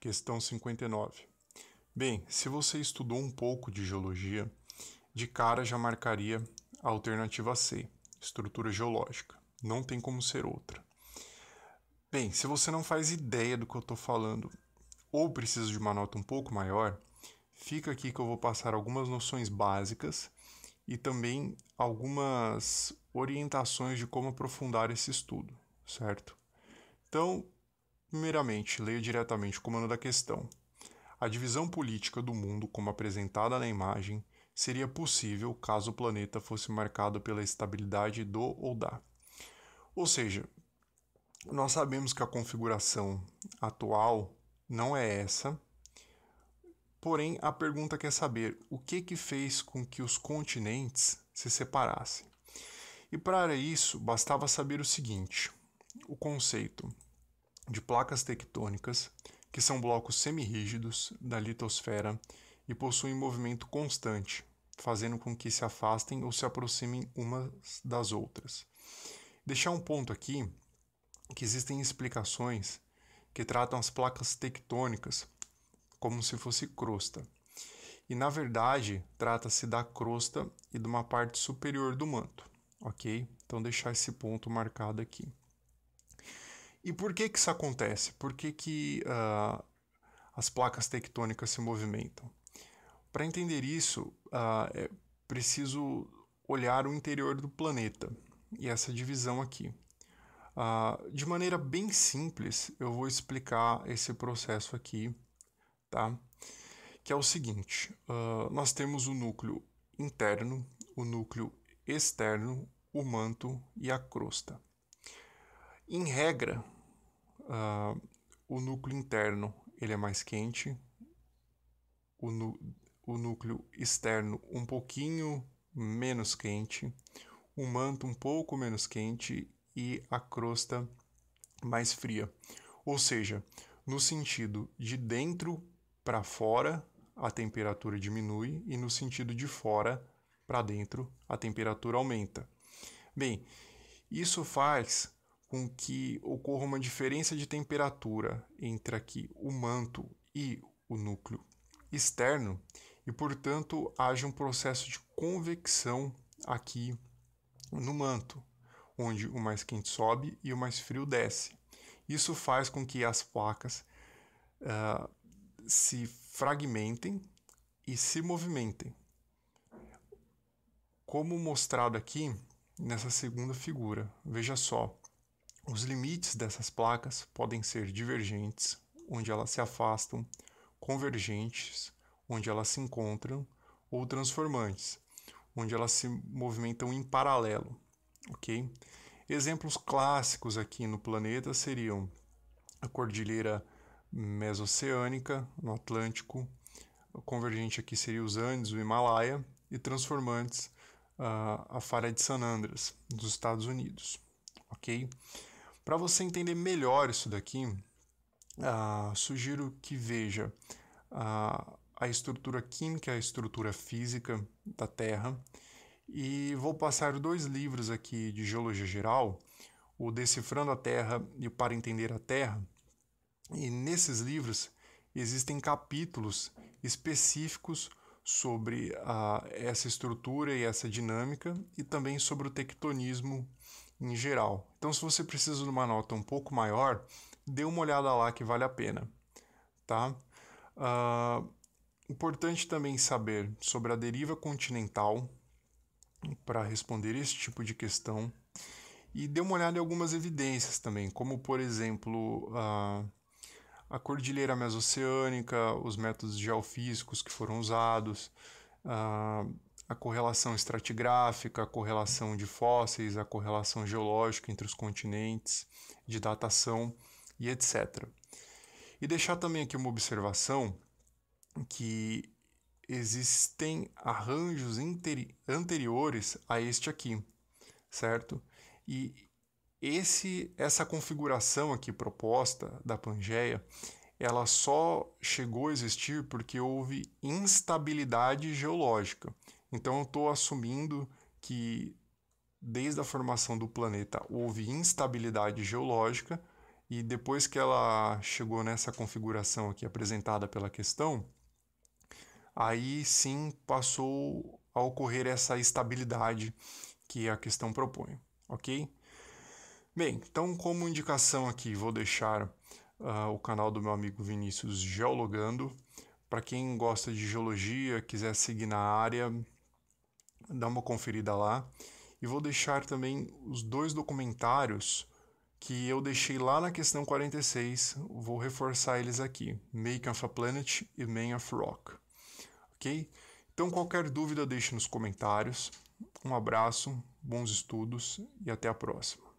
Questão 59. Bem, se você estudou um pouco de geologia, de cara já marcaria a alternativa C, estrutura geológica. Não tem como ser outra. Bem, se você não faz ideia do que eu estou falando ou precisa de uma nota um pouco maior, fica aqui que eu vou passar algumas noções básicas e também algumas orientações de como aprofundar esse estudo, certo? Então, primeiramente, leia diretamente o comando da questão. A divisão política do mundo, como apresentada na imagem, seria possível caso o planeta fosse marcado pela estabilidade do ou da. Ou seja, nós sabemos que a configuração atual não é essa, porém a pergunta quer saber o que fez com que os continentes se separassem. E para isso, bastava saber o seguinte: o conceito de placas tectônicas, que são blocos semirrígidos da litosfera e possuem movimento constante, fazendo com que se afastem ou se aproximem umas das outras. Deixar um ponto aqui que existem explicações que tratam as placas tectônicas como se fosse crosta. E na verdade, trata-se da crosta e de uma parte superior do manto, ok? Então deixar esse ponto marcado aqui. E por que isso acontece? Por que as placas tectônicas se movimentam? Para entender isso, é preciso olhar o interior do planeta e essa divisão aqui. De maneira bem simples, eu vou explicar esse processo aqui, tá? Que é o seguinte: nós temos o núcleo interno, o núcleo externo, o manto e a crosta. Em regra, o núcleo interno ele é mais quente, o núcleo externo um pouquinho menos quente, o manto um pouco menos quente e a crosta mais fria. Ou seja, no sentido de dentro para fora, a temperatura diminui e no sentido de fora para dentro, a temperatura aumenta. Bem, isso faz com que ocorra uma diferença de temperatura entre aqui o manto e o núcleo externo e, portanto, haja um processo de convecção aqui no manto, onde o mais quente sobe e o mais frio desce. Isso faz com que as placas se fragmentem e se movimentem, como mostrado aqui nessa segunda figura. Veja só, os limites dessas placas podem ser divergentes, onde elas se afastam, convergentes, onde elas se encontram, ou transformantes, onde elas se movimentam em paralelo, ok? Exemplos clássicos aqui no planeta seriam a cordilheira mesoceânica no Atlântico, o convergente aqui seria os Andes, o Himalaia, e transformantes a Falha de San Andreas, dos Estados Unidos, ok? Para você entender melhor isso daqui, sugiro que veja a estrutura química e a estrutura física da Terra, e vou passar 2 livros aqui de geologia geral, o Decifrando a Terra e o Para Entender a Terra, e nesses livros existem capítulos específicos sobre essa estrutura e essa dinâmica e também sobre o tectonismo em geral. Então, se você precisa de uma nota um pouco maior, dê uma olhada lá que vale a pena, tá? Importante também saber sobre a deriva continental para responder esse tipo de questão e dê uma olhada em algumas evidências também, como por exemplo a cordilheira mesoceânica, os métodos geofísicos que foram usados, a correlação estratigráfica, a correlação de fósseis, a correlação geológica entre os continentes, de datação e etc. E deixar também aqui uma observação que existem arranjos anteriores a este aqui, certo? E essa configuração aqui proposta da Pangeia, ela só chegou a existir porque houve instabilidade geológica. Então eu estou assumindo que desde a formação do planeta houve instabilidade geológica e depois que ela chegou nessa configuração aqui apresentada pela questão, aí sim passou a ocorrer essa estabilidade que a questão propõe, ok? Bem, então como indicação aqui vou deixar o canal do meu amigo Vinícius Geologando. Para quem gosta de geologia, quiser seguir na área, dá uma conferida lá. E vou deixar também os 2 documentários que eu deixei lá na questão 46, vou reforçar eles aqui, Making of a Planet e Man of Rock, ok? Então qualquer dúvida deixe nos comentários, um abraço, bons estudos e até a próxima.